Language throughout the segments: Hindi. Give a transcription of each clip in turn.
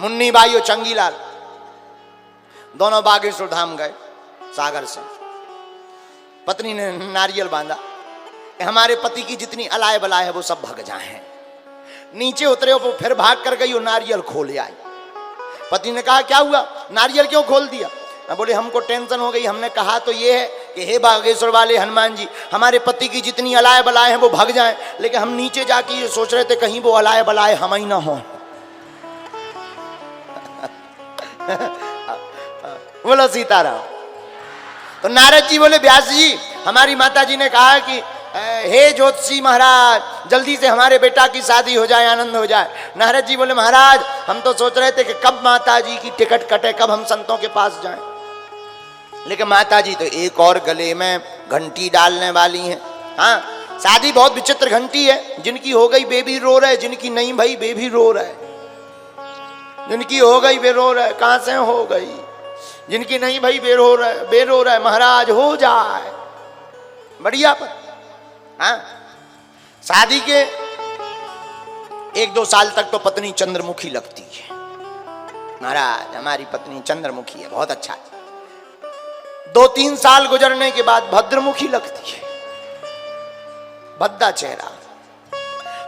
मुन्नी बाई और चंगीलाल दोनों बागेश्वर धाम गए सागर से। पत्नी ने नारियल बांधा कि हमारे पति की जितनी अलाय बलाय है वो सब भग जाए। नीचे उतरे वो फिर भाग कर गई और नारियल खोल आई। पति ने कहा क्या हुआ, नारियल क्यों खोल दिया? बोले हमको टेंशन हो गई, हमने कहा तो ये है कि हे बागेश्वर वाले हनुमान जी, हमारे पति की जितनी अलाय बलाय हैं वो भग जाएं, लेकिन हम नीचे जाके ये सोच रहे थे कहीं वो अलाय बलाय हम ही ना हो। बोलो सीताराम। तो नारद जी बोले व्यास जी, हमारी माता जी ने कहा कि हे ज्योतिषी महाराज, जल्दी से हमारे बेटा की शादी हो जाए, आनंद हो जाए। नारद जी बोले महाराज, हम तो सोच रहे थे कि कब माता जी की टिकट कटे, कब हम संतों के पास जाएं, लेकिन माता जी तो एक और गले में घंटी डालने वाली हैं। हाँ, शादी बहुत विचित्र घंटी है। जिनकी हो गई बेबी रो रहे, जिनकी नहीं भाई बेबी रो रहे, जिनकी हो गई बे रो रहे, कहां से हो गई, जिनकी नहीं भाई बे रो रहे महाराज हो जाए बढ़िया। पर हाँ, शादी के 1-2 साल तक तो पत्नी चंद्रमुखी लगती है। महाराज हमारी पत्नी चंद्रमुखी है, बहुत अच्छा है। 2-3 साल गुजरने के बाद भद्रमुखी लगती है, भद्दा चेहरा।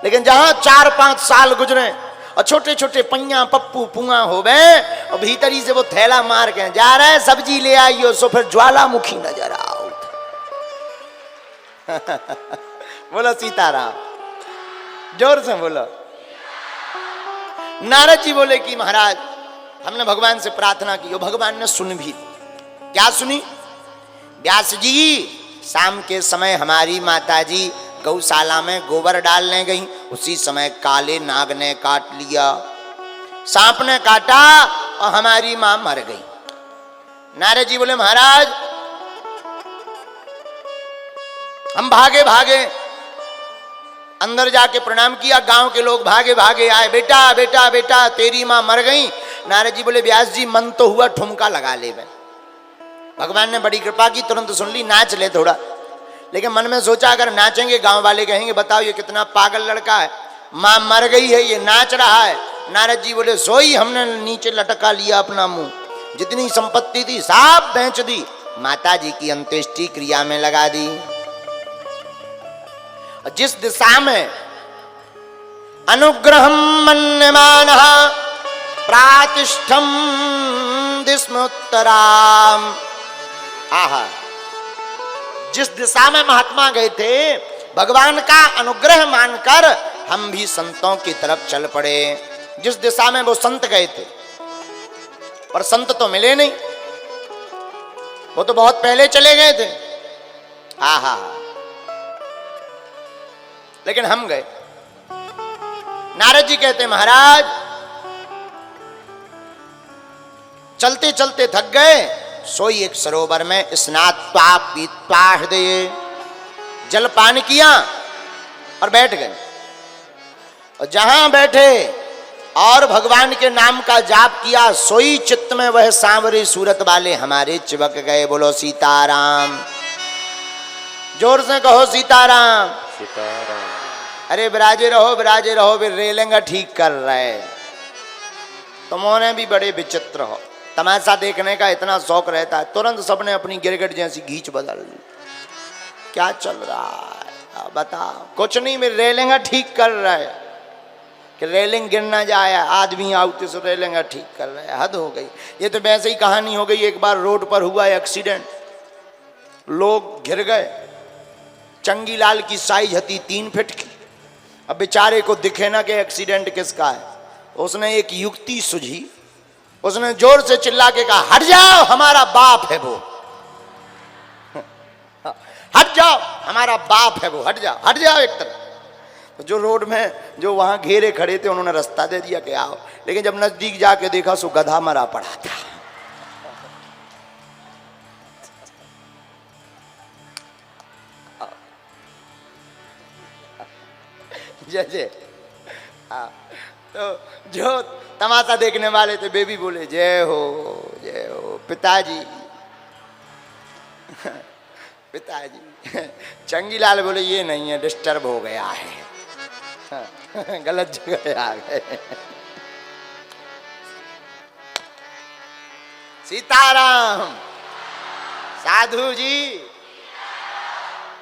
लेकिन जहां 4-5 साल गुजरे और छोटे छोटे पैया पप्पू पुआ हो गए और भीतरी से वो थैला मार के जा रहा है सब्जी ले आइयो, सो फिर ज्वालामुखी नजर आओ। बोलो सीताराम, जोर से बोलो। नारद जी बोले कि महाराज हमने भगवान से प्रार्थना की और भगवान ने सुन भी। क्या सुनी? व्यास जी, शाम के समय हमारी माता जी गौशाला में गोबर डालने गई, उसी समय काले नाग ने काट लिया, सांप ने काटा और हमारी मां मर गई। नारद जी बोले महाराज हम भागे भागे अंदर जाके प्रणाम किया, गांव के लोग भागे भागे आए, बेटा बेटा बेटा तेरी मां मर गई। नारद जी बोले व्यास जी मन तो हुआ, ठुमका लगा ले। भगवान ने बड़ी कृपा की, तुरंत सुन ली, नाच ले थोड़ा। लेकिन मन में सोचा अगर नाचेंगे गांव वाले कहेंगे बताओ ये कितना पागल लड़का है, मां मर गई है ये नाच रहा है। नारद जी बोले सोई हमने नीचे लटका लिया अपना मुंह, जितनी संपत्ति थी सब बेच दी, माता जी की अंत्येष्टि क्रिया में लगा दी। जिस दिशा में अनुग्रहम मन्यमानः प्रातिष्ठम दिस्मोत्तराम। आहा, जिस दिशा में महात्मा गए थे भगवान का अनुग्रह मानकर हम भी संतों की तरफ चल पड़े। जिस दिशा में वो संत गए थे, पर संत तो मिले नहीं, वो तो बहुत पहले चले गए थे। आहा, लेकिन हम गए। नारद जी कहते महाराज चलते चलते थक गए, सोई एक सरोवर में स्नात्वा पीत्वा हृदय, जलपान किया और बैठ गए। और जहां बैठे और भगवान के नाम का जाप किया, सोई चित्त में वह सांवरी सूरत वाले हमारे चिपक गए। बोलो सीताराम, जोर से कहो सीताराम। सीताराम। अरे विराजे रहो, वे रेलिंग ठीक कर रहे, तुमने भी बड़े विचित्र हो। तमाशा देखने का इतना शौक रहता है, तुरंत सबने अपनी गिरगिट जैसी घींच बदल ली। क्या चल रहा है बताओ? कुछ नहीं, मैं रेलिंग ठीक कर रहे कि रेलिंग गिर ना जाए, आदमी आउते से रेलिंग ठीक कर रहे हैं। हद हो गई। ये तो वैसे ही कहानी हो गई, एक बार रोड पर हुआ एक्सीडेंट, लोग घिर गए। चंगीलाल की साइज थी 3 फीट की। अब बेचारे को दिखे ना कि एक्सीडेंट किसका है। उसने एक युक्ति सुझी, उसने जोर से चिल्ला के कहा हट जाओ हमारा बाप है वो, हट जाओ हमारा बाप है वो, हट जाओ एक तरफ। तो जो रोड में जो वहां घेरे खड़े थे उन्होंने रास्ता दे दिया कि आओ, लेकिन जब नजदीक जाके देखा सो गधा मरा पड़ा था। जैसे तो जो तमाशा देखने वाले थे वे भी बोले जय हो पिताजी। पिताजी चंगीलाल बोले ये नहीं है, डिस्टर्ब हो गया है, गलत जगह आ गए। सीताराम। साधु जी